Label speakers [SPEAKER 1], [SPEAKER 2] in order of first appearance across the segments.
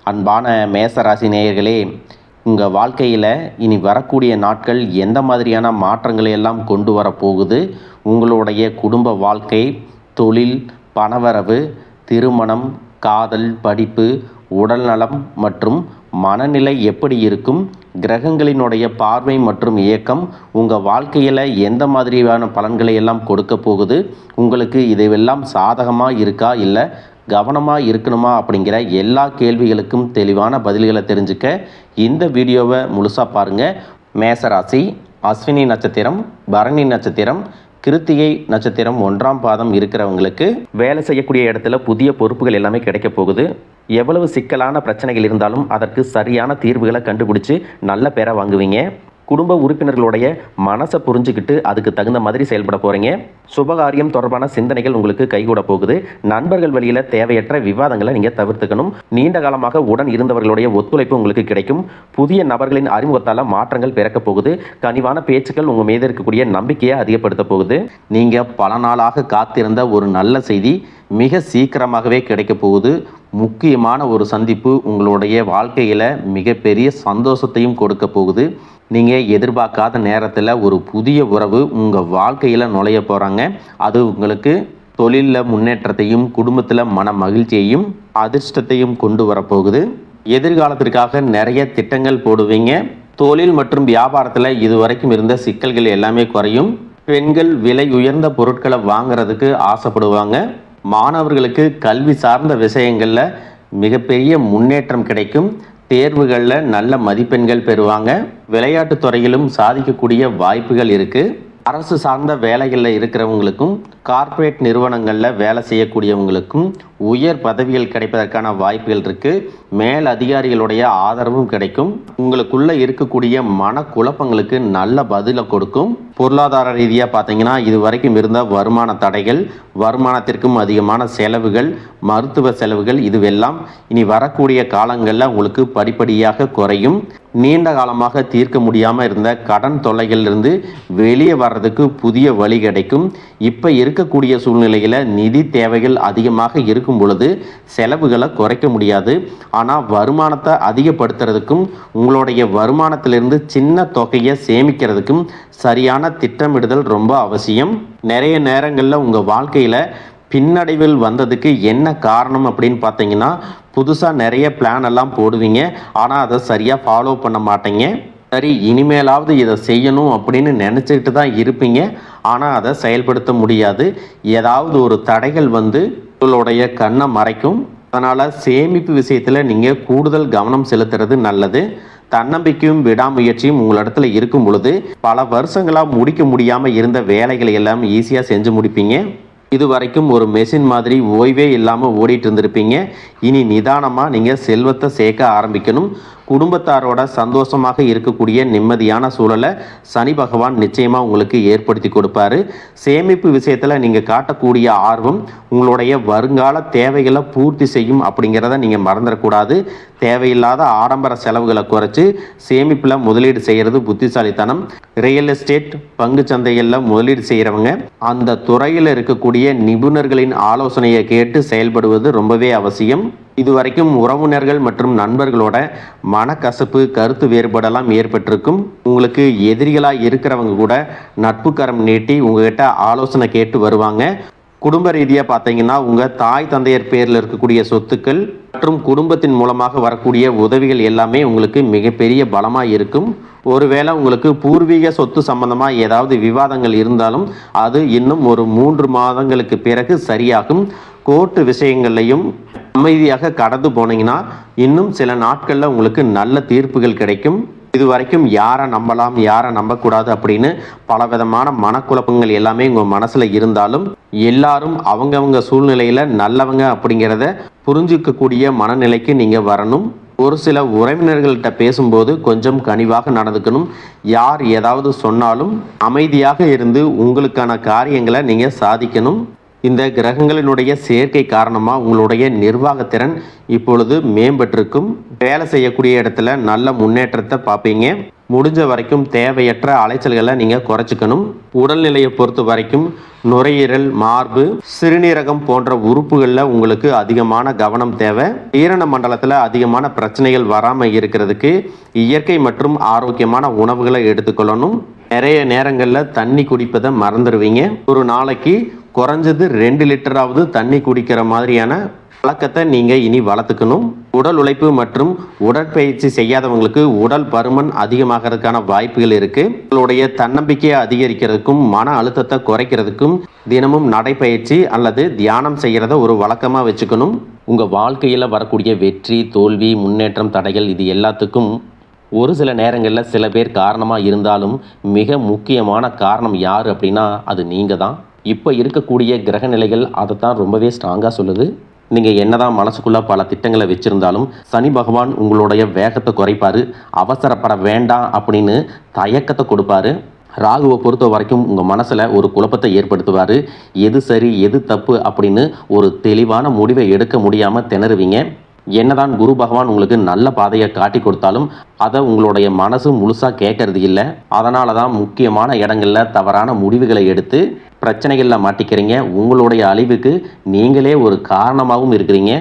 [SPEAKER 1] அன்பான மேசராசி நேயர்களே, உங்கள் வாழ்க்கையில் இனி வரக்கூடிய நாட்கள் எந்த மாதிரியான மாற்றங்களை எல்லாம் கொண்டு வரப்போகுது, உங்களுடைய குடும்ப வாழ்க்கை, தொழில், பணவரவு, திருமணம், காதல், படிப்பு, உடல்நலம் மற்றும் மனநிலை எப்படி இருக்கும், கிரகங்களினுடைய பார்வை மற்றும் இயக்கம் உங்கள் வாழ்க்கையில் எந்த மாதிரியான பலன்களை எல்லாம் கொடுக்க போகுது, உங்களுக்கு இதையெல்லாம் சாதகமாக இருக்கா இல்லை கவனமாக இருக்கணுமா அப்படிங்கிற எல்லா கேள்விகளுக்கும் தெளிவான பதில்களை தெரிஞ்சுக்க இந்த வீடியோவை முழுசாக பாருங்கள். மேசராசி, அஸ்வினி நட்சத்திரம், பரணி நட்சத்திரம், கிருத்திகை நட்சத்திரம் 1ஆம் பாதம் இருக்கிறவங்களுக்கு வேலை செய்யக்கூடிய இடத்துல புதிய பொறுப்புகள் எல்லாமே கிடைக்க போகுது. எவ்வளவு சிக்கலான பிரச்சனைகள் இருந்தாலும் அதற்கு சரியான தீர்வுகளை கண்டுபிடிச்சி நல்ல பேரை வாங்குவீங்க. குடும்ப உறுப்பினர்களுடைய மனசை புரிஞ்சுக்கிட்டு அதுக்கு தகுந்த மாதிரி செயல்பட போகிறீங்க. சுபகாரியம் தொடர்பான சிந்தனைகள் உங்களுக்கு கைகூட போகுது. நண்பர்கள் வழியில் தேவையற்ற விவாதங்களை நீங்கள் தவிர்த்துக்கணும். நீண்ட காலமாக உடன் இருந்தவர்களுடைய ஒத்துழைப்பு உங்களுக்கு கிடைக்கும். புதிய நபர்களின் அறிமுகத்தால் மாற்றங்கள் பிறக்க போகுது. கனிவான பேச்சுக்கள் உங்கள் மீது இருக்கக்கூடிய நம்பிக்கையை அதிகப்படுத்த போகுது. நீங்கள் பல நாளாக காத்திருந்த ஒரு நல்ல செய்தி மிக சீக்கிரமாகவே கிடைக்க போகுது. முக்கியமான ஒரு சந்திப்பு உங்களுடைய வாழ்க்கையில் மிகப்பெரிய சந்தோஷத்தையும் கொடுக்க போகுது. நீங்கள் எதிர்பார்க்காத நேரத்தில் ஒரு புதிய உறவு உங்கள் வாழ்க்கையில் நுழைய போகிறாங்க. அது உங்களுக்கு தொழிலில் முன்னேற்றத்தையும் குடும்பத்தில் மன மகிழ்ச்சியையும் அதிர்ஷ்டத்தையும் கொண்டு வரப்போகுது. எதிர்காலத்திற்காக நிறைய திட்டங்கள் போடுவீங்க. தொழில் மற்றும் வியாபாரத்தில் இதுவரைக்கும் இருந்த சிக்கல்கள் எல்லாமே குறையும். பெண்கள் விலை உயர்ந்த பொருட்களை வாங்கிறதுக்கு ஆசைப்படுவாங்க. மாணவர்களுக்கு கல்வி சார்ந்த விஷயங்களில் மிகப்பெரிய முன்னேற்றம் கிடைக்கும். தேர்வுகளில் நல்ல மதிப்பெண்கள் பெறுவாங்க. விளையாட்டுத் துறையிலும் சாதிக்கக்கூடிய வாய்ப்புகள் இருக்குது. அரசு சார்ந்த வேலைகளில் இருக்கிறவங்களுக்கும் கார்ப்பரேட் நிறுவனங்களில் வேலை செய்யக்கூடியவங்களுக்கும் உயர் பதவிகள் கிடைப்பதற்கான வாய்ப்புகள் இருக்குது. மேல் அதிகாரிகளுடைய ஆதரவும் கிடைக்கும். உங்களுக்குள்ளே இருக்கக்கூடிய மனக்குழப்பங்களுக்கு நல்ல பதிலை கொடுக்கும். பொருளாதார ரீதியாக பார்த்தீங்கன்னா இது வரைக்கும் இருந்த வருமான தடைகள், வருமானத்திற்கும் அதிகமான செலவுகள், மருத்துவ செலவுகள் இதுவெல்லாம் இனி வரக்கூடிய காலங்களில் உங்களுக்கு படிப்படியாக குறையும். நீண்ட காலமாக தீர்க்க முடியாமல் இருந்த கடன் தொல்லைகளிலிருந்து வெளியே வர்றதுக்கு புதிய வழி கிடைக்கும். இப்போ இருக்கக்கூடிய சூழ்நிலையில் நிதி தேவைகள் அதிகமாக இருக்கும் பொழுது செலவுகளை குறைக்க முடியாது. ஆனால் வருமானத்தை அதிகப்படுத்துறதுக்கும் உங்களுடைய வருமானத்திலிருந்து சின்ன தொகையை சேமிக்கிறதுக்கும் சரியான திட்டமிடுதல் ரொம்ப அவசியம். நிறைய நேரங்களில் உங்கள் வாழ்க்கையில் பின்னடைவில் வந்ததுக்கு என்ன காரணம் அப்படின்னு பார்த்தீங்கன்னா, புதுசாக நிறைய பிளான் எல்லாம் போடுவீங்க, ஆனால் அதை சரியாக ஃபாலோ பண்ண மாட்டீங்க. சரி இனிமேலாவது இதை செய்யணும் அப்படின்னு நினச்சிக்கிட்டு தான் இருப்பீங்க, ஆனால் அதை செயல்படுத்த முடியாது. ஏதாவது ஒரு தடைகள் வந்து உங்களுடைய கண்ணை மறைக்கும். அதனால் சேமிப்பு விஷயத்தில் நீங்கள் கூடுதல் கவனம் செலுத்துறது நல்லது. தன்னம்பிக்கையும் விடாமுயற்சியும் உங்களிடத்துல இருக்கும் பொழுது பல வருஷங்களாக முடிக்க முடியாமல் இருந்த வேலைகளை எல்லாம் ஈஸியாக செஞ்சு முடிப்பீங்க. இது வரைக்கும் ஒரு மெஷின் மாதிரி ஓய்வே இல்லாமல் ஓடிட்டு இருந்திருப்பீங்க. இனி நிதானமாக நீங்கள் செல்வத்தை சேர்க்க ஆரம்பிக்கணும். குடும்பத்தாரோட சந்தோஷமாக இருக்கக்கூடிய நிம்மதியான சூழலை சனி பகவான் நிச்சயமாக உங்களுக்கு ஏற்படுத்தி கொடுப்பாரு. சேமிப்பு விஷயத்தில் நீங்கள் காட்டக்கூடிய ஆர்வம் உங்களுடைய வருங்கால தேவைகளை பூர்த்தி செய்யும் அப்படிங்கிறத நீங்கள் மறந்துடக்கூடாது. தேவையில்லாத ஆடம்பர செலவுகளை குறைச்சி சேமிப்பில் முதலீடு செய்கிறது புத்திசாலித்தனம். ரியல் எஸ்டேட், பங்கு சந்தைகளில் முதலீடு செய்கிறவங்க அந்த துறையில் இருக்கக்கூடிய நிபுணர்களின் ஆலோசனையை கேட்டு செயல்படுவது ரொம்பவே அவசியம். இதுவரைக்கும் உறவினர்கள் மற்றும் நண்பர்களோட மனக்கசப்பு, கருத்து வேறுபாடெல்லாம் ஏற்பட்டிருக்கும். உங்களுக்கு எதிரிகளாக இருக்கிறவங்க கூட நட்பு கரம் நீட்டி உங்ககிட்ட ஆலோசனை கேட்டு வருவாங்க. குடும்ப ரீதியாக பார்த்தீங்கன்னா உங்கள் தாய் தந்தையர் பேரில் இருக்கக்கூடிய சொத்துக்கள் மற்றும் குடும்பத்தின் மூலமாக வரக்கூடிய உதவிகள் எல்லாமே உங்களுக்கு மிகப்பெரிய பலமாக இருக்கும். ஒருவேளை உங்களுக்கு பூர்வீக சொத்து சம்பந்தமாக ஏதாவது விவாதங்கள் இருந்தாலும் அது இன்னும் ஒரு 3 மாதங்களுக்கு பிறகு சரியாகும். கோர்ட்டு விஷயங்கள்லையும் அமைதியாக கடந்து போனீங்கன்னா இன்னும் சில நாட்களில் உங்களுக்கு நல்ல தீர்ப்புகள் கிடைக்கும். இது வரைக்கும் யாரை நம்பலாம் யாரை நம்பக்கூடாது அப்படின்னு பலவிதமான மனக்குழப்பங்கள் எல்லாமே உங்கள் மனசில் இருந்தாலும் எல்லாரும் அவங்கவங்க சூழ்நிலையில் நல்லவங்க அப்படிங்கிறத புரிஞ்சிக்கக்கூடிய மனநிலைக்கு நீங்கள் வரணும். ஒரு சில உறவினர்கள்ட்ட பேசும்போது கொஞ்சம் கனிவாக நடந்துக்கணும். யார் ஏதாவது சொன்னாலும் அமைதியாக இருந்து உங்களுக்கான காரியங்களை நீங்கள் சாதிக்கணும். இந்த கிரகங்களினுடைய சேர்க்கை காரணமாக உங்களுடைய நிர்வாகத்திறன் இப்பொழுது மேம்பட்டிருக்கும். வேலை செய்யக்கூடிய இடத்துல நல்ல முன்னேற்றத்தை பார்ப்பீங்க. முடிஞ்ச வரைக்கும் தேவையற்ற அலைச்சல்களை நீங்கள் குறைச்சிக்கணும். உடல்நிலையை பொறுத்த வரைக்கும் நுரையீரல், மார்பு, சிறுநீரகம் போன்ற உறுப்புகளில் உங்களுக்கு அதிகமான கவனம் தேவை. ஜீரண மண்டலத்தில் அதிகமான பிரச்சனைகள் வராமல் இருக்கிறதுக்கு இயற்கை மற்றும் ஆரோக்கியமான உணவுகளை எடுத்துக்கொள்ளணும். நிறைய நேரங்களில் தண்ணி குடிப்பதை மறந்துடுவீங்க. ஒரு நாளைக்கு குறைஞ்சது 2 லிட்டராவது தண்ணி குடிக்கிற மாதிரியான பழக்கத்தை நீங்கள் இனி வளர்த்துக்கணும். உடல் உழைப்பு மற்றும் உடற்பயிற்சி செய்யாதவங்களுக்கு உடல் பருமன் அதிகமாகிறதுக்கான வாய்ப்புகள் இருக்குது. உங்களுடைய தன்னம்பிக்கையை அதிகரிக்கிறதுக்கும் மன அழுத்தத்தை குறைக்கிறதுக்கும் தினமும் நடைப்பயிற்சி அல்லது தியானம் செய்கிறத ஒரு வழக்கமாக வச்சுக்கணும். உங்கள் வாழ்க்கையில் வரக்கூடிய வெற்றி, தோல்வி, முன்னேற்றம், தடைகள் இது எல்லாத்துக்கும் ஒரு சில நேரங்களில் சில பேர் காரணமாக இருந்தாலும் மிக முக்கியமான காரணம் யார் அப்படின்னா அது நீங்கள் தான். இப்போ இருக்கக்கூடிய கிரக நிலைகள் அதை தான் ரொம்பவே ஸ்ட்ராங்காக சொல்லுது. நீங்கள் என்னதான் மனசுக்குள்ளே பல திட்டங்களை வச்சுருந்தாலும் சனி பகவான் உங்களுடைய வேகத்தை குறைப்பார். அவசரப்பட வேண்டாம் அப்படின்னு தயக்கத்தை கொடுப்பாரு. ராகுவை பொறுத்த வரைக்கும் உங்கள் மனசில் ஒரு குழப்பத்தை ஏற்படுத்துவார். எது சரி எது தப்பு அப்படின்னு ஒரு தெளிவான முடிவை எடுக்க முடியாமல் திணறுவீங்க. என்னதான் குரு பகவான் உங்களுக்கு நல்ல பாதையை காட்டி கொடுத்தாலும் அதை உங்களுடைய மனசு முழுசாக கேட்கறது இல்லை. அதனால தான் முக்கியமான இடங்களில் தவறான முடிவுகளை எடுத்து பிரச்சனைகளில் மாட்டிக்கிறீங்க. உங்களுடைய அழிவுக்கு நீங்களே ஒரு காரணமாகவும் இருக்கிறீங்க.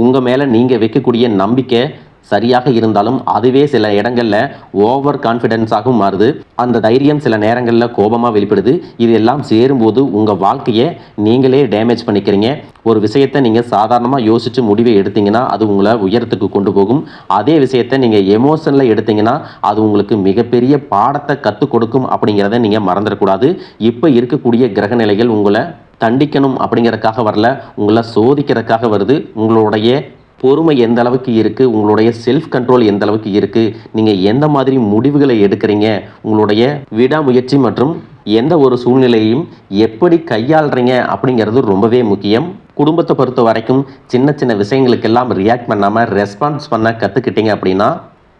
[SPEAKER 1] உங்கள் மேலே நீங்கள் வைக்கக்கூடிய நம்பிக்கை சரியாக இருந்தாலும் அதுவே சில இடங்களில் ஓவர் கான்ஃபிடென்ஸாகவும் மாறுது. அந்த தைரியம் சில நேரங்களில் கோபமாக வெளிப்படுது. இது எல்லாம் சேரும்போது உங்கள் வாழ்க்கையை நீங்களே டேமேஜ் பண்ணிக்கிறீங்க. ஒரு விஷயத்தை நீங்கள் சாதாரணமாக யோசித்து முடிவை எடுத்தீங்கன்னா அது உங்களை உயரத்துக்கு கொண்டு போகும். அதே விஷயத்தை நீங்கள் எமோஷனில் எடுத்தீங்கன்னா அது உங்களுக்கு மிகப்பெரிய பாடத்தை கற்றுக் கொடுக்கும் அப்படிங்கிறத நீங்கள் மறந்துடக்கூடாது. இப்போ இருக்கக்கூடிய கிரக நிலைகள் உங்களை தண்டிக்கணும் அப்படிங்கிறதுக்காக வரல, உங்களை சோதிக்கிறதுக்காக வருது. உங்களுடைய பொறுமை எந்த அளவுக்கு இருக்குது, உங்களுடைய செல்ஃப் கண்ட்ரோல் எந்த அளவுக்கு இருக்குது, நீங்கள் எந்த மாதிரி முடிவுகளை எடுக்கிறீங்க, உங்களுடைய விடாமுயற்சி மற்றும் எந்த ஒரு சூழ்நிலையையும் எப்படி கையாளுறீங்க அப்படிங்கிறது ரொம்பவே முக்கியம். குடும்பத்தை பொறுத்த வரைக்கும் சின்ன சின்ன விஷயங்களுக்கெல்லாம் ரியாக்ட் பண்ணாமல் ரெஸ்பான்ஸ் பண்ண கற்றுக்கிட்டீங்க அப்படின்னா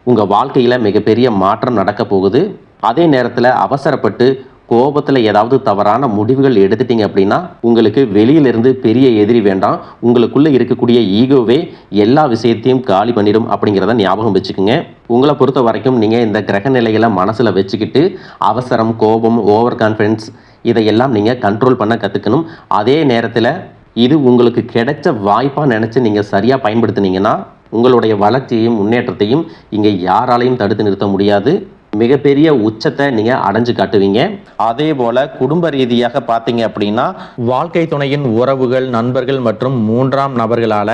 [SPEAKER 1] உங்கள் வாழ்க்கையில் மிகப்பெரிய மாற்றம் நடக்க போகுது. அதே நேரத்தில் அவசரப்பட்டு கோபத்தில் ஏதாவது தவறான முடிவுகள் எடுத்துட்டீங்க அப்படின்னா உங்களுக்கு வெளியிலிருந்து பெரிய எதிரி வேண்டாம். உங்களுக்குள்ளே இருக்கக்கூடிய ஈகோவே எல்லா விஷயத்தையும் காலி பண்ணிடும் அப்படிங்கிறத ஞாபகம் வச்சுக்கோங்க. உங்களை பொறுத்த வரைக்கும் நீங்கள் இந்த கிரக நிலைகளை மனசில் வச்சுக்கிட்டு அவசரம், கோபம், ஓவர் கான்ஃபிடென்ஸ் இதையெல்லாம் நீங்கள் கண்ட்ரோல் பண்ண கற்றுக்கணும். அதே நேரத்தில் இது உங்களுக்கு கிடைச்ச வாய்ப்பாக நினச்சி நீங்கள் சரியாக பயன்படுத்தினீங்கன்னா உங்களுடைய வளர்ச்சியையும் முன்னேற்றத்தையும் இங்கே யாராலையும் தடுத்து நிறுத்த முடியாது. மிகப்பெரிய உச்சத்தை நீங்கள் அடைஞ்சு காட்டுவீங்க. அதே போல் குடும்ப ரீதியாக பார்த்தீங்க அப்படின்னா வாழ்க்கை துணையின் உறவுகள், நண்பர்கள் மற்றும் 3ஆம் நபர்களால்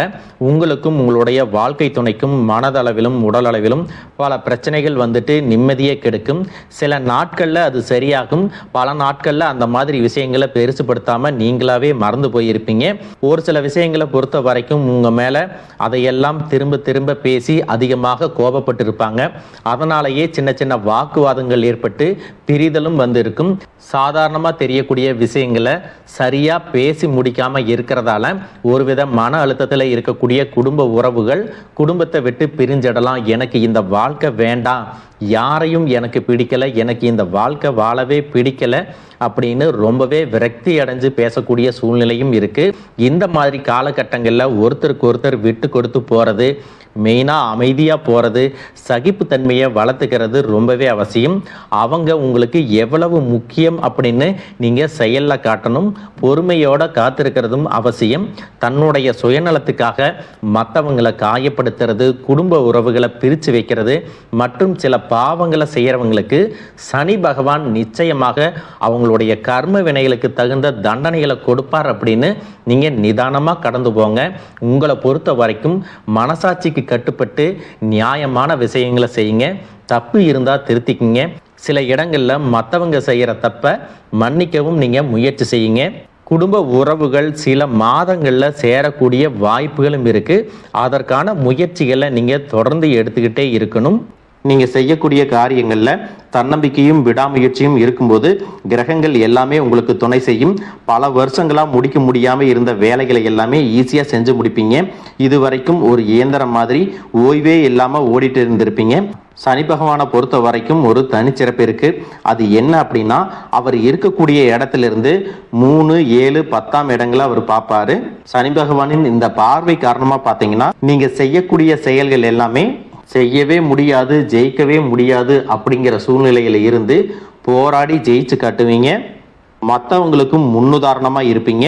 [SPEAKER 1] உங்களுக்கும் உங்களுடைய வாழ்க்கை துணைக்கும் மனதளவிலும் உடலளவிலும் பல பிரச்சனைகள் வந்துட்டு நிம்மதியை கெடுக்கும். சில நாட்களில் அது சரியாகும், பல நாட்களில் அந்த மாதிரி விஷயங்களை பெருசுப்படுத்தாமல் நீங்களாவே மறந்து போயிருப்பீங்க. ஒரு சில விஷயங்களை பொறுத்த வரைக்கும் உங்கள் மேலே அதையெல்லாம் திரும்ப திரும்ப பேசி அதிகமாக கோபப்பட்டு இருப்பாங்க. அதனாலேயே சின்ன சின்ன வாக்குவாதங்கள் ஏற்பட்டு பிரிதலும் வந்திருக்கும். சாதாரணமாக தெரியக்கூடிய விஷயங்களை சரியாக பேசி முடிக்காமல் இருக்கிறதால ஒருவித மன அழுத்தத்தில் இருக்கக்கூடிய குடும்ப உறவுகள் குடும்பத்தை விட்டு பிரிஞ்சிடலாம். எனக்கு இந்த வாழ்க்கை வேண்டாம், யாரையும் எனக்கு பிடிக்கலை, எனக்கு இந்த வாழ்க்கை வாழவே பிடிக்கலை அப்படின்னு ரொம்பவே விரக்தி அடைஞ்சு பேசக்கூடிய சூழ்நிலையும் இருக்குது. இந்த மாதிரி காலகட்டங்களில் ஒருத்தருக்கு ஒருத்தர் விட்டு கொடுத்து போகிறது, மெயினாக அமைதியாக போகிறது, சகிப்புத்தன்மையை வளர்த்துக்கிறது ரொம்பவே அவசியம். அவங்க உங்களுக்கு எவ்வளவு முக்கியம் அப்படின்னு நீங்கள் செயலில் காட்டணும். பொறுமையோடு காத்திருக்கிறதும் அவசியம். தன்னுடைய சுயநலத்துக்காக மற்றவங்களை காயப்படுத்துறது, குடும்ப உறவுகளை பிரித்து வைக்கிறது மற்றும் சில பாவங்களை செய்கிறவங்களுக்கு சனி பகவான் நிச்சயமாக அவங்களுடைய கர்ம வினைகளுக்கு தகுந்த தண்டனைகளை கொடுப்பார் அப்படின்னு நீங்கள் நிதானமாக கடந்து போங்க. உங்களை பொறுத்த வரைக்கும் மனசாட்சிக்கு கட்டுப்பட்டு நியாயமான விஷயங்களை செய்யுங்க. தப்பு இருந்தால் திருத்திக்கிங்க. சில இடங்களில் மற்றவங்க செய்கிற தப்பை மன்னிக்கவும் நீங்கள் முயற்சி செய்யுங்க. குடும்ப உறவுகள் சில மாதங்களில் சேரக்கூடிய வாய்ப்புகளும் இருக்குது. அதற்கான முயற்சிகளை நீங்கள் தொடர்ந்து எடுத்துக்கிட்டே இருக்கணும். நீங்கள் செய்யக்கூடிய காரியங்களில் தன்னம்பிக்கையும் விடாமுயற்சியும் இருக்கும்போது கிரகங்கள் எல்லாமே உங்களுக்கு துணை செய்யும். பல வருஷங்களாக முடிக்க முடியாமல் இருந்த வேலைகளை எல்லாமே ஈஸியாக செஞ்சு முடிப்பீங்க. இது வரைக்கும் ஒரு இயந்திரம் மாதிரி ஓய்வே இல்லாமல் ஓடிட்டு இருந்திருப்பீங்க. சனி பகவானை பொறுத்த வரைக்கும் ஒரு தனிச்சிறப்பு இருக்குது. அது என்ன அப்படின்னா அவர் இருக்கக்கூடிய இடத்துலேருந்து 3, 7, 10ஆம் இடங்களை அவர் பார்ப்பாரு. சனி பகவானின் இந்த பார்வை காரணமாக பார்த்தீங்கன்னா நீங்கள் செய்யக்கூடிய செயல்கள் எல்லாமே செய்யவே முடியாது, ஜெயிக்கவே முடியாது அப்படிங்கிற சூழ்நிலையில் இருந்து போராடி ஜெயிச்சு காட்டுவீங்க. மற்றவங்களுக்கும் முன்னுதாரணமாக இருப்பீங்க.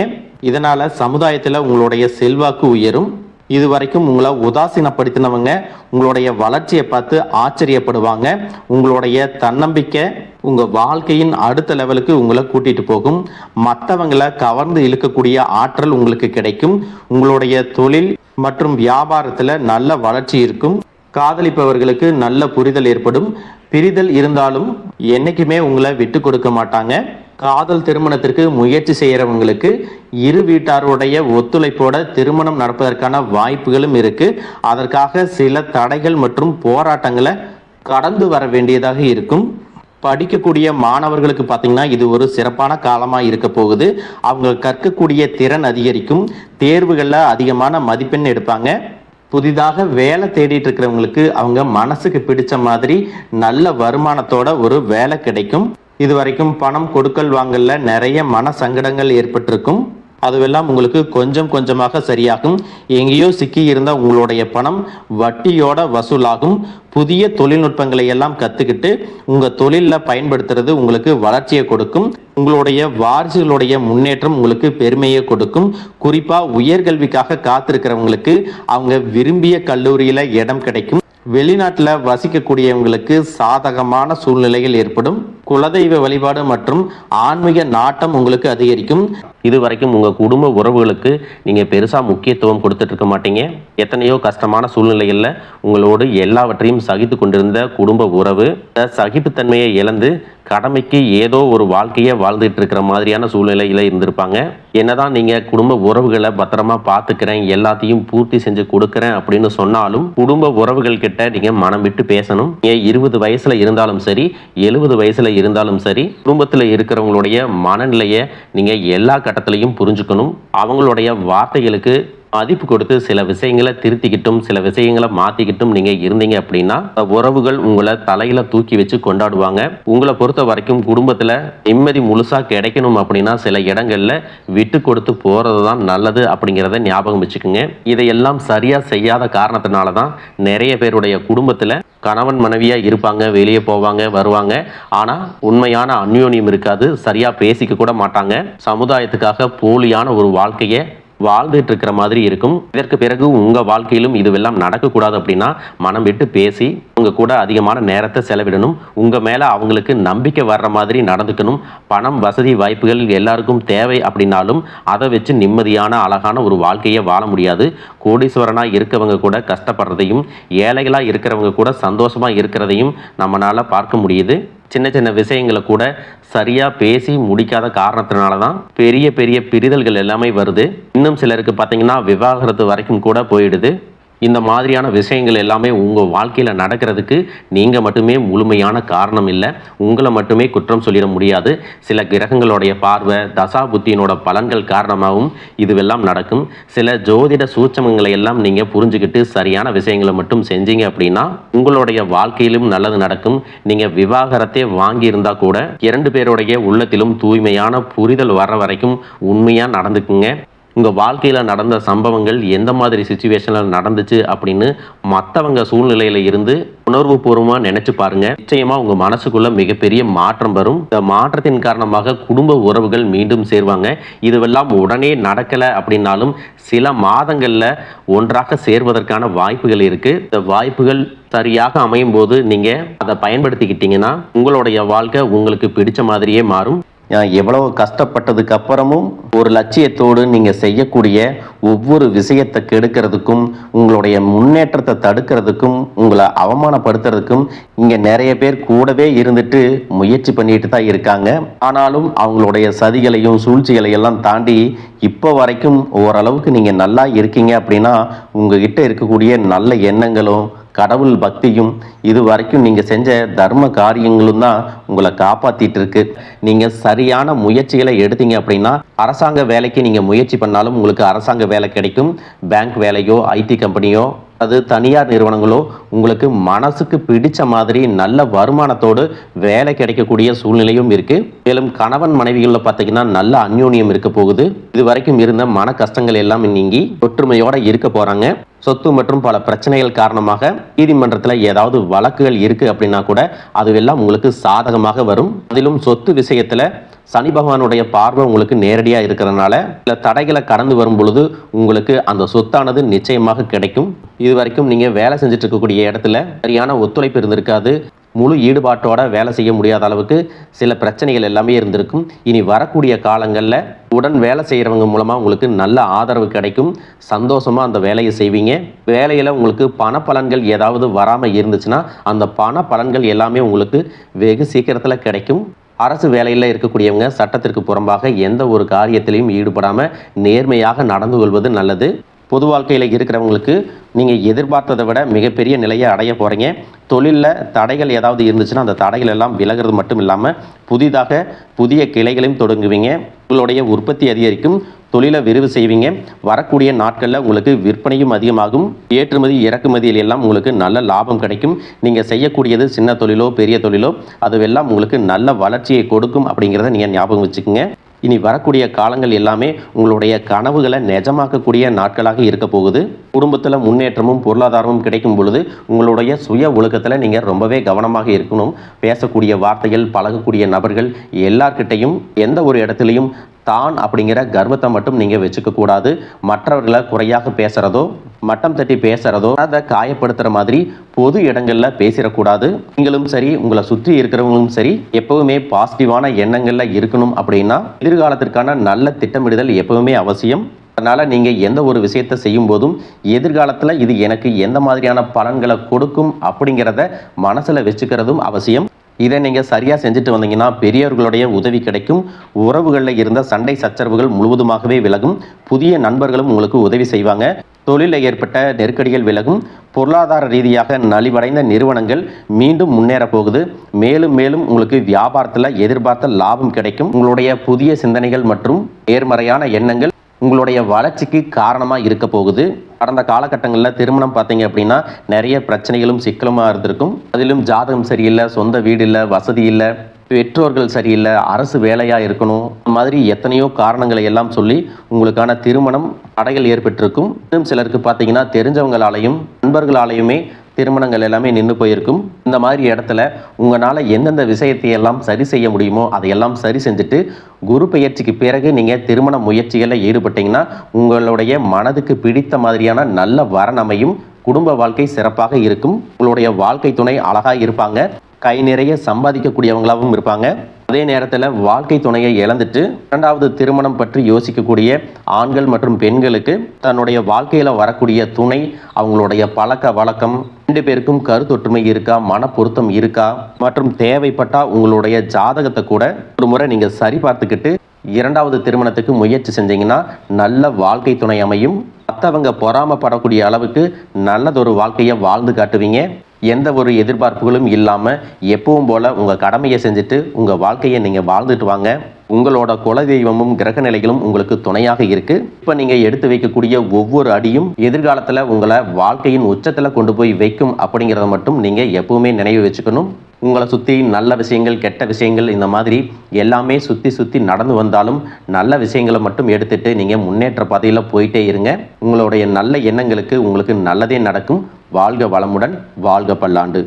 [SPEAKER 1] இதனால் சமுதாயத்தில் உங்களுடைய செல்வாக்கு உயரும். இது வரைக்கும் உங்களை உதாசீனப்படுத்தினவங்க உங்களுடைய வளர்ச்சியை பார்த்து ஆச்சரியப்படுவாங்க. உங்களுடைய தன்னம்பிக்கை உங்கள் வாழ்க்கையின் அடுத்த லெவலுக்கு உங்களை கூட்டிகிட்டு போகும். மற்றவங்களை கவர்ந்து இழுக்கக்கூடிய ஆற்றல் உங்களுக்கு கிடைக்கும். உங்களுடைய தொழில் மற்றும் வியாபாரத்தில் நல்ல வளர்ச்சி இருக்கும். காதலிப்பவர்களுக்கு நல்ல புரிதல் ஏற்படும். பிரிதல் இருந்தாலும் என்னைக்குமே உங்களை விட்டு கொடுக்க மாட்டாங்க. காதல் திருமணத்திற்கு முயற்சி செய்கிறவங்களுக்கு இரு வீட்டாருடைய ஒத்துழைப்போட திருமணம் நடப்பதற்கான வாய்ப்புகளும் இருக்கு. அதற்காக சில தடைகள் மற்றும் போராட்டங்களை கடந்து வர வேண்டியதாக இருக்கும். படிக்கக்கூடிய மாணவர்களுக்கு பார்த்தீங்கன்னா இது ஒரு சிறப்பான காலமாக இருக்க போகுது. அவங்க கற்கக்கூடிய திறன் அதிகரிக்கும். தேர்வுகளில் அதிகமான மதிப்பெண் எடுப்பாங்க. புதிதாக வேலை தேடிட்டு இருக்கிறவங்களுக்கு அவங்க மனசுக்கு பிடிச்ச மாதிரி நல்ல வருமானத்தோட ஒரு வேலை கிடைக்கும். இது வரைக்கும் பணம் கொடுக்கல் வாங்கல நிறைய மன சங்கடங்கள் ஏற்பட்டிருக்கும். அதுவெல்லாம் உங்களுக்கு கொஞ்சம் கொஞ்சமாக சரியாகும். எங்கேயோ சிக்கி இருந்த உங்களுடைய பணம் வட்டியோட வசூலாகும். புதிய தொழில்நுட்பங்களை எல்லாம் கற்றுக்கிட்டு உங்கள் தொழிலில் பயன்படுத்துறது உங்களுக்கு வளர்ச்சியை கொடுக்கும். உங்களுடைய வாரிசுகளுடைய முன்னேற்றம் உங்களுக்கு பெருமையை கொடுக்கும். குறிப்பாக உயர்கல்விக்காக காத்திருக்கிறவங்களுக்கு அவங்க விரும்பிய கல்லூரியில் இடம் கிடைக்கும். வெளிநாட்டில் வசிக்கக்கூடியவங்களுக்கு சாதகமான சூழ்நிலைகள் ஏற்படும். குலதெய்வ வழிபாடு மற்றும் ஆன்மீக நாட்டம் உங்களுக்கு அதிகரிக்கும். இது வரைக்கும் உங்கள் குடும்ப உறவுகளுக்கு நீங்கள் பெருசாக முக்கியத்துவம் கொடுத்துட்டு இருக்க மாட்டீங்க. எத்தனையோ கஷ்டமான சூழ்நிலைகளில் உங்களோடு எல்லாவற்றையும் சகித்து கொண்டிருந்த குடும்ப உறவு சகிப்புத்தன்மையை இழந்து கடமைக்கு ஏதோ ஒரு வாழ்க்கையை வாழ்ந்துட்டு இருக்கிற மாதிரியான சூழ்நிலையில் இருந்திருப்பாங்க. என்னதான் நீங்கள் குடும்ப உறவுகளை பத்திரமா பார்த்துக்கிறேன், எல்லாத்தையும் பூர்த்தி செஞ்சு கொடுக்குறேன் அப்படின்னு சொன்னாலும் குடும்ப உறவுகள் கிட்ட நீங்கள் மனம் விட்டு பேசணும். 20 வயசில் இருந்தாலும் சரி, 70 வயசில் இருந்தாலும் சரி, குடும்பத்தில் இருக்கிறவங்களுடைய மனநிலையை நீங்கள் எல்லா கட்டத்திலையும் புரிஞ்சுக்கணும். அவங்களுடைய வார்த்தைகளுக்கு மதிப்பு கொடுத்து சில விஷயங்களை திருத்திக்கிட்டும் சில விஷயங்களை மாற்றிக்கிட்டும் நீங்கள் இருந்தீங்க அப்படின்னா உறவுகள் உங்களை தலையில் தூக்கி வச்சு கொண்டாடுவாங்க. உங்களை பொறுத்த வரைக்கும் குடும்பத்தில் நிம்மதி முழுசாக கிடைக்கணும் அப்படின்னா சில இடங்களில் விட்டு கொடுத்து போகிறது தான் நல்லது அப்படிங்கிறத ஞாபகம் வச்சுக்கோங்க. இதையெல்லாம் சரியாக செய்யாத காரணத்தினால தான் நிறைய பேருடைய குடும்பத்தில் கணவன் மனைவியாக இருப்பாங்க, வெளியே போவாங்க வருவாங்க, ஆனால் உண்மையான அந்யோன்யம் இருக்காது, சரியாக பேசிக்க கூட மாட்டாங்க. சமுதாயத்துக்காக போலியான ஒரு வாழ்க்கையை வாழ்ந்துட்டு இருக்கிற மாதிரி இருக்கும். இதற்கு பிறகு உங்கள் வாழ்க்கையிலும் இதுவெல்லாம் நடக்கக்கூடாது அப்படின்னா மனம் விட்டு பேசி உங்கள் கூட அதிகமான நேரத்தை செலவிடணும். உங்கள் மேலே அவங்களுக்கு நம்பிக்கை வர்ற மாதிரி நடந்துக்கணும். பணம் வசதி வாய்ப்புகள் எல்லாருக்கும் தேவை அப்படின்னாலும் அதை வச்சு நிம்மதியான அழகான ஒரு வாழ்க்கையை வாழ முடியாது. கோடீஸ்வரனாக இருக்கவங்க கூட கஷ்டப்படுறதையும் ஏழைகளாக இருக்கிறவங்க கூட சந்தோஷமாக இருக்கிறதையும் நம்மளால் பார்க்க முடியுது. சின்ன சின்ன விஷயங்களை கூட சரியாக பேசி முடிக்காத காரணத்தினால தான் பெரிய பெரிய பிரிதல்கள் எல்லாமே வருது. இன்னும் சிலருக்கு பார்த்தீங்கன்னா விவாகரத்து வரைக்கும் கூட போயிடுது. இந்த மாதிரியான விஷயங்கள் எல்லாமே உங்கள் வாழ்க்கையில் நடக்கிறதுக்கு நீங்கள் மட்டுமே முழுமையான காரணம் இல்லை. உங்களை மட்டுமே குற்றம் சொல்லிட முடியாது. சில கிரகங்களுடைய பார்வை தசா புத்தியினோட பலன்கள் காரணமாகவும் இதுவெல்லாம் நடக்கும். சில ஜோதிட சூட்சமங்களை எல்லாம் நீங்கள் புரிஞ்சுக்கிட்டு சரியான விஷயங்களை மட்டும் செஞ்சீங்க அப்படின்னா உங்களுடைய வாழ்க்கையிலும் நல்லது நடக்கும். நீங்கள் விவாகரத்தை வாங்கியிருந்தால் கூட 2 பேருடைய உள்ளத்திலும் தூய்மையான புரிதல் வர்ற வரைக்கும் உண்மையாக நடந்துக்குங்க. உங்கள் வாழ்க்கையில் நடந்த சம்பவங்கள் எந்த மாதிரி சிச்சுவேஷனில் நடந்துச்சு அப்படின்னு மற்றவங்க சூழ்நிலையில் இருந்து உணர்வு பூர்வமாக நினச்சி பாருங்கள். நிச்சயமாக உங்கள் மனசுக்குள்ளே மிகப்பெரிய மாற்றம் வரும். இந்த மாற்றத்தின் காரணமாக குடும்ப உறவுகள் மீண்டும் சேருவாங்க. இதுவெல்லாம் உடனே நடக்கலை அப்படின்னாலும் சில மாதங்களில் ஒன்றாக சேர்வதற்கான வாய்ப்புகள் இருக்குது. இந்த வாய்ப்புகள் சரியாக அமையும் போது நீங்கள் அதை பயன்படுத்திக்கிட்டீங்கன்னா உங்களுடைய வாழ்க்கை உங்களுக்கு பிடிச்ச மாதிரியே மாறும். எவ்வளவு கஷ்டப்பட்டதுக்கு அப்புறமும் ஒரு லட்சியத்தோடு நீங்கள் செய்யக்கூடிய ஒவ்வொரு விஷயத்தை கெடுக்கிறதுக்கும் உங்களுடைய முன்னேற்றத்தை தடுக்கிறதுக்கும் உங்களை அவமானப்படுத்துறதுக்கும் இங்கே நிறைய பேர் கூடவே இருந்துட்டு முயற்சி பண்ணிட்டு தான் இருக்காங்க. ஆனாலும் அவங்களுடைய சதிகளையும் சூழ்ச்சிகளையெல்லாம் தாண்டி இப்போ வரைக்கும் ஓரளவுக்கு நீங்கள் நல்லா இருக்கீங்க அப்படின்னா உங்ககிட்ட இருக்கக்கூடிய நல்ல எண்ணங்களும் கடவுள் பக்தியும் இது வரைக்கும் நீங்கள் செஞ்ச தர்ம காரியங்களும் தான் உங்களை காப்பாற்றிட்டு இருக்கு. நீங்கள் சரியான முயற்சிகளை எடுத்தீங்க அப்படின்னா அரசாங்க வேலைக்கு நீங்கள் முயற்சி பண்ணாலும் உங்களுக்கு அரசாங்க வேலை கிடைக்கும். பேங்க் வேலையோ ஐடி கம்பெனியோ அது தனியார் நிறுவனங்களோ உங்களுக்கு மனசுக்கு பிடிச்ச மாதிரி நல்ல வருமானத்தோடு வேலை கிடைக்கக்கூடிய சூழ்நிலையும் இருக்கு. மேலும் கணவன் மனைவிகளில் பார்த்தீங்கன்னா நல்ல அந்யோன்யம் இருக்க போகுது. இது வரைக்கும் இருந்த மன கஷ்டங்கள் எல்லாம் நீங்கி ஒற்றுமையோட இருக்க போறாங்க. சொத்து மற்றும் பல பிரச்சனைகள் காரணமாக நீதிமன்றத்தில் ஏதாவது வழக்குகள் இருக்கு அப்படின்னா கூட அதுவெல்லாம் உங்களுக்கு சாதகமாக வரும். அதிலும் சொத்து விஷயத்துல சனி பகவானுடைய பார்வை உங்களுக்கு நேரடியா இருக்கிறதுனால சில தடைகளை கடந்து வரும் பொழுது உங்களுக்கு அந்த சொத்தானது நிச்சயமாக கிடைக்கும். இது வரைக்கும் நீங்க வேலை செஞ்சுட்டு இருக்கக்கூடிய இடத்துல சரியான ஒத்துழைப்பு இருந்திருக்காது. முழு ஈடுபாட்டோட வேலை செய்ய முடியாத அளவுக்கு சில பிரச்சனைகள் எல்லாமே இருந்திருக்கும். இனி வரக்கூடிய காலங்களில் உடன் வேலை செய்கிறவங்க மூலமாக உங்களுக்கு நல்ல ஆதரவு கிடைக்கும். சந்தோஷமாக அந்த வேலையை செய்வீங்க. வேலையில் உங்களுக்கு பண பலன்கள் ஏதாவது வராமல் இருந்துச்சுன்னா அந்த பண பலன்கள் எல்லாமே உங்களுக்கு வெகு சீக்கிரத்தில் கிடைக்கும். அரசு வேலையில் இருக்கக்கூடியவங்க சட்டத்திற்கு புறம்பாக எந்த ஒரு காரியத்திலையும் ஈடுபடாமல் நேர்மையாக நடந்து கொள்வது நல்லது. பொது வாழ்க்கையில் இருக்கிறவங்களுக்கு நீங்கள் எதிர்பார்த்ததை விட மிகப்பெரிய நிலையை அடைய போகிறீங்க. தொழிலில் தடைகள் ஏதாவது இருந்துச்சுன்னா அந்த தடைகள் எல்லாம் விலகிறது மட்டும் இல்லாமல் புதிய கிளைகளையும் தொடங்குவீங்க. உங்களுடைய உற்பத்தி அதிகரிக்கும். தொழிலை விரிவு செய்வீங்க. வரக்கூடிய நாட்களில் உங்களுக்கு விற்பனையும் அதிகமாகும். ஏற்றுமதி இறக்குமதியில் எல்லாம் உங்களுக்கு நல்ல லாபம் கிடைக்கும். நீங்கள் செய்யக்கூடியது சின்ன தொழிலோ பெரிய தொழிலோ அதுவெல்லாம் உங்களுக்கு நல்ல வளர்ச்சியை கொடுக்கும் அப்படிங்கிறத நீங்கள் ஞாபகம் வச்சுக்கோங்க. இனி வரக்கூடிய காலங்கள் எல்லாமே உங்களுடைய கனவுகளை நிஜமாக்கக்கூடிய நாட்களாக இருக்க போகுது. குடும்பத்தில் முன்னேற்றமும் பொருளாதாரமும் கிடைக்கும் பொழுது உங்களுடைய சுய ஒழுக்கத்தில் நீங்கள் ரொம்பவே கவனமாக இருக்கணும். பேசக்கூடிய வார்த்தைகள், பழகக்கூடிய நபர்கள் எல்லார்கிட்டையும் எந்த ஒரு இடத்துலையும் தான் அப்படிங்கிற கர்வத்தை மட்டும் நீங்கள் வச்சுக்க கூடாது. மற்றவர்களை குறையாக பேசுகிறதோ மட்டம் தட்டி பேசுகிறதோ அதை காயப்படுத்துகிற மாதிரி பொது இடங்களில் பேசிடக்கூடாது. நீங்களும் சரி உங்களை சுற்றி இருக்கிறவங்களும் சரி எப்பவுமே பாசிட்டிவான எண்ணங்களில் இருக்கணும். அப்படின்னா எதிர்காலத்திற்கான நல்ல திட்டமிடுதல் எப்பவுமே அவசியம். அதனால் நீங்கள் எந்த ஒரு விஷயத்தை செய்யும் போதும் எதிர்காலத்தில் இது எனக்கு எந்த மாதிரியான பலன்களை கொடுக்கும் அப்படிங்கிறத மனசில் வச்சுக்கிறதும் அவசியம். இதை நீங்கள் சரியாக செஞ்சுட்டு வந்தீங்கன்னா பெரியவர்களுடைய உதவி கிடைக்கும். உறவுகளில் இருந்த சண்டை சச்சரவுகள் முழுவதுமாகவே விலகும். புதிய நண்பர்களும் உங்களுக்கு உதவி செய்வாங்க. தொழிலில் ஏற்பட்ட நெருக்கடிகள் விலகும். பொருளாதார ரீதியாக நலிவடைந்த நிறுவனங்கள் மீண்டும் முன்னேற போகுது. மேலும் மேலும் உங்களுக்கு வியாபாரத்தில் எதிர்பார்த்த லாபம் கிடைக்கும். உங்களுடைய புதிய சிந்தனைகள் மற்றும் நேர்மறையான எண்ணங்கள் உங்களுடைய வளர்ச்சிக்கு காரணமாக இருக்க போகுது. கடந்த காலகட்டங்களில் திருமணம் பார்த்தீங்க அப்படின்னா நிறைய பிரச்சனைகளும் சிக்கலுமாக இருந்திருக்கும். அதிலும் ஜாதகம் சரியில்லை, சொந்த வீடு இல்லை, வசதி இல்லை, பெற்றோர்கள் சரியில்லை, அரசு வேலையாக இருக்கணும், இந்த மாதிரி எத்தனையோ காரணங்களை எல்லாம் சொல்லி உங்களுக்கான திருமணம் தடைகள் ஏற்பட்டிருக்கும். இன்னும் சிலருக்கு பார்த்தீங்கன்னா தெரிஞ்சவங்களாலையும் நண்பர்களாலையுமே திருமணங்கள் எல்லாமே நின்று போயிருக்கும். இந்த மாதிரி இடத்துல உங்களால் எந்தெந்த விஷயத்தையெல்லாம் சரி செய்ய முடியுமோ அதையெல்லாம் சரி செஞ்சுட்டு குரு பெயர்ச்சிக்கு பிறகு நீங்கள் திருமண முயற்சிகளில் ஈடுபட்டீங்கன்னா உங்களுடைய மனதுக்கு பிடித்த மாதிரியான நல்ல வரன் அமையும். குடும்ப வாழ்க்கை சிறப்பாக இருக்கும். உங்களுடைய வாழ்க்கை துணை அழகாக இருப்பாங்க. கை நிறைய சம்பாதிக்கக்கூடியவங்களாகவும் இருப்பாங்க. அதே நேரத்தில் வாழ்க்கை துணையை இழந்துட்டு இரண்டாவது திருமணம் பற்றி யோசிக்கக்கூடிய ஆண்கள் மற்றும் பெண்களுக்கு தன்னுடைய வாழ்க்கையில் வரக்கூடிய துணை அவங்களுடைய பழக்க வழக்கம், ரெண்டு பேருக்கும் கருத்தொற்றுமை இருக்கா, மன பொருத்தம் இருக்கா மற்றும் தேவைப்பட்டா உங்களுடைய ஜாதகத்தை கூட ஒரு முறை நீங்கள் சரி பார்த்துக்கிட்டு இரண்டாவது திருமணத்துக்கு முயற்சி செஞ்சீங்கன்னா நல்ல வாழ்க்கை துணை அமையும். மற்றவங்க பொறாமப்படக்கூடிய அளவுக்கு நல்லதொரு வாழ்க்கையை வாழ்ந்து காட்டுவீங்க. எந்த ஒரு எதிர்பார்ப்புகளும் இல்லாமல் எப்பவும் போல் உங்கள் கடமையை செஞ்சுட்டு உங்கள் வாழ்க்கையை நீங்கள் வாழ்ந்துட்டு வாங்க. உங்களோட குலதெய்வமும் கிரக நிலைகளும் உங்களுக்கு துணையாக இருக்குது. இப்போ நீங்கள் எடுத்து வைக்கக்கூடிய ஒவ்வொரு அடியும் எதிர்காலத்தில் உங்களை வாழ்க்கையின் உச்சத்தில் கொண்டு போய் வைக்கும் அப்படிங்கிறத மட்டும் நீங்கள் எப்பவுமே நினைவு வச்சுக்கணும். உங்களை சுற்றி நல்ல விஷயங்கள், கெட்ட விஷயங்கள் இந்த மாதிரி எல்லாமே சுற்றி நடந்து வந்தாலும் நல்ல விஷயங்களை மட்டும் எடுத்துகிட்டு நீங்கள் முன்னேற்ற பாதையில் போயிட்டே இருங்க. உங்களுடைய நல்ல எண்ணங்களுக்கு உங்களுக்கு நல்லதே நடக்கும். வாழ்க வளமுடன், வாழ்க பல்லாண்டு.